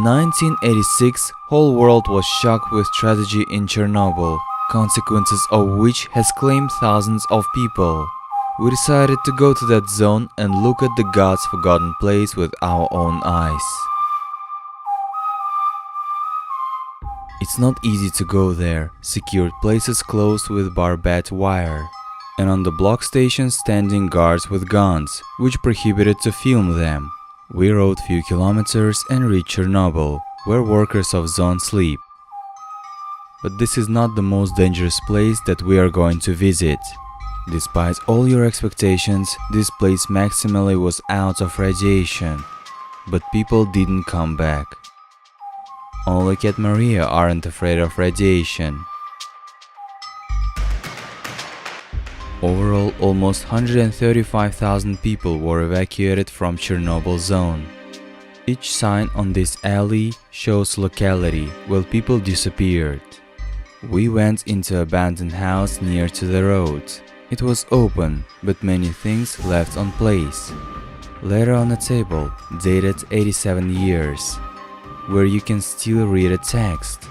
1986, whole world was shocked with tragedy in Chernobyl, consequences of which has claimed thousands of people. We decided to go to that zone and look at the God's forgotten place with our own eyes. It's not easy to go there, secured places closed with barbed wire, and on the block station standing guards with guns, which prohibited to film them. We rode few kilometers and reached Chernobyl, where workers of zone sleep. But this is not the most dangerous place that we are going to visit. Despite all your expectations, this place maximally was out of radiation, but people didn't come back. Only Cat Maria aren't afraid of radiation. Overall, almost 135,000 people were evacuated from Chernobyl zone. Each sign on this alley shows locality where people disappeared. We went into abandoned house near to the road. It was open, but many things left on place. Letter on a table, dated 87 years, where you can still read a text.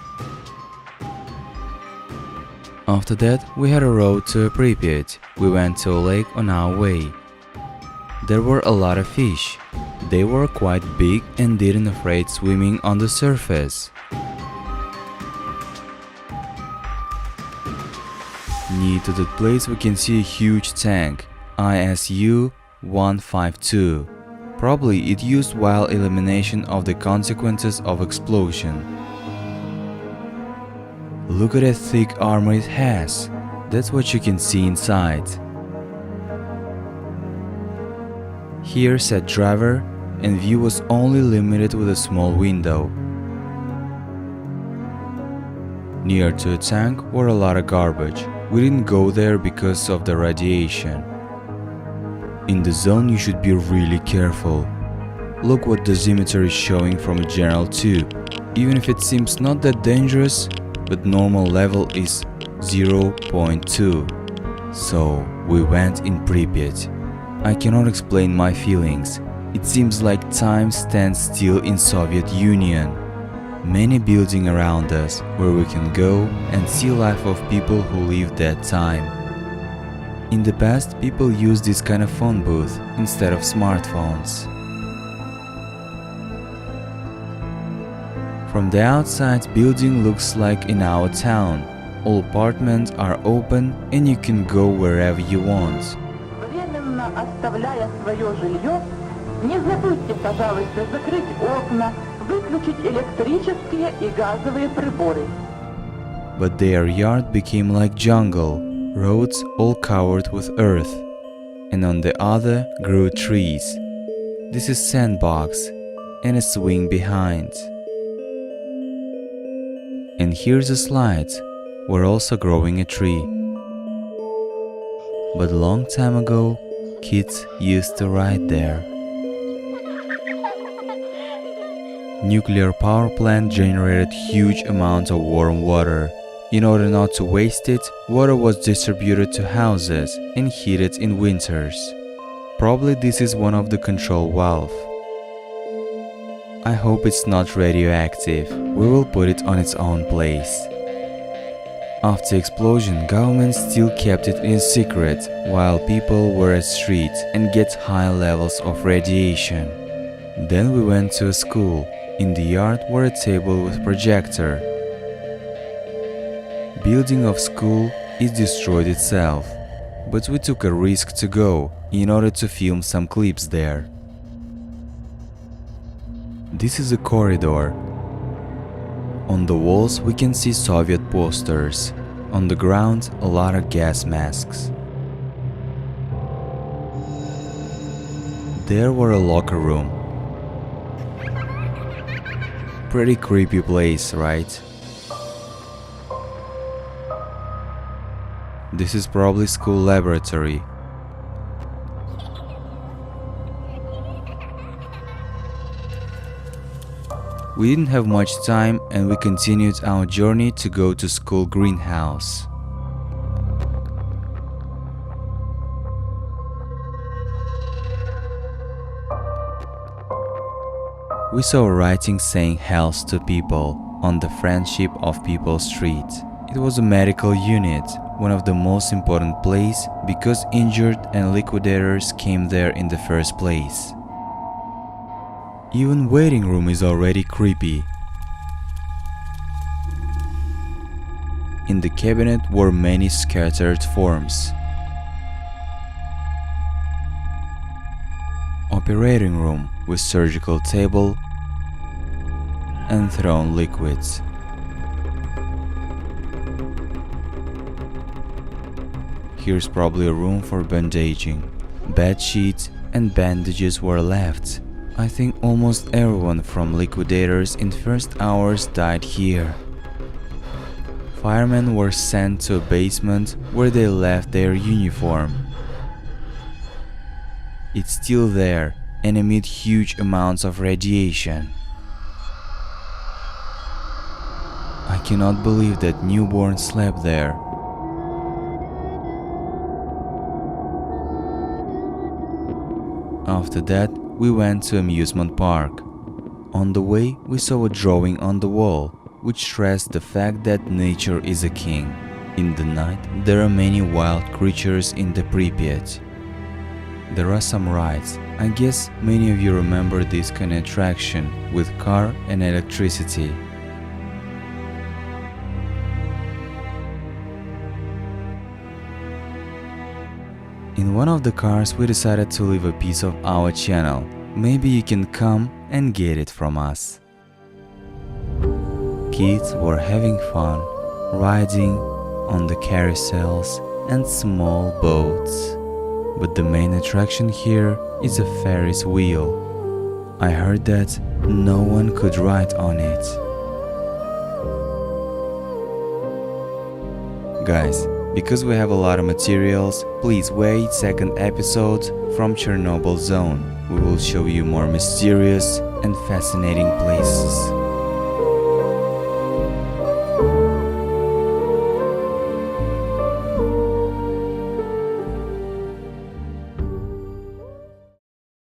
After that, we had a road to Pripyat. We went to a lake on our way. There were a lot of fish. They were quite big and didn't afraid swimming on the surface. Near to that place we can see a huge tank, ISU-152. Probably it used while elimination of the consequences of explosion. Look at that thick armor it has. That's what you can see inside. Here sat driver, and view was only limited with a small window. Near to a tank were a lot of garbage. We didn't go there because of the radiation. In the zone you should be really careful. Look what dosimeter is showing from a general tube. Even if it seems not that dangerous, but normal level is 0.2. So we went in Pripyat. I cannot explain my feelings. It seems like time stands still in Soviet Union. Many buildings around us where we can go and see life of people who lived that time. In the past, people used this kind of phone booth instead of smartphones. From the outside, building looks like in our town. All apartments are open and you can go wherever you want. Временно оставляя свое жилье, не забудьте, пожалуйста, закрыть окна, выключить электрические и газовые приборы. But their yard became like jungle, roads all covered with earth, and on the other grew trees. This is sandbox and a swing behind. And here's a slide, we're also growing a tree. But a long time ago, kids used to ride there. Nuclear power plant generated huge amounts of warm water. In order not to waste it, water was distributed to houses and heated in winters. Probably this is one of the control valve. I hope it's not radioactive. We will put it on its own place. After explosion, government still kept it in secret, while people were at street and get high levels of radiation. Then we went to a school. In the yard were a table with projector. Building of school is destroyed itself, but we took a risk to go in order to film some clips there. This is a corridor. On the walls we can see Soviet posters. On the ground a lot of gas masks. There were a locker room. Pretty creepy place, right? This is probably school laboratory. We didn't have much time and we continued our journey to go to school greenhouse. we saw a writing saying "Health to People" on the Friendship of People Street. It was a medical unit, one of the most important places because injured and liquidators came there in the first place. Even waiting room is already creepy. In the cabinet were many scattered forms. Operating room with surgical table and thrown liquids. Here's probably a room for bandaging. Bed sheets and bandages were left. I think almost everyone from liquidators in first hours died here. Firemen were sent to a basement where they left their uniform. It's still there and emit huge amounts of radiation. I cannot believe that newborn slept there. After that, we went to amusement park. On the way, we saw a drawing on the wall, which stressed the fact that nature is a king. In the night, there are many wild creatures in the Pripyat. There are some rides. I guess many of you remember this kind of attraction with car and electricity. In one of the cars, we decided to leave a piece of our channel. Maybe you can come and get it from us. Kids were having fun, riding on the carousels and small boats. But the main attraction here is a Ferris wheel. I heard that no one could ride on it. Guys, because we have a lot of materials, please wait second episode from Chernobyl Zone. We will show you more mysterious and fascinating places.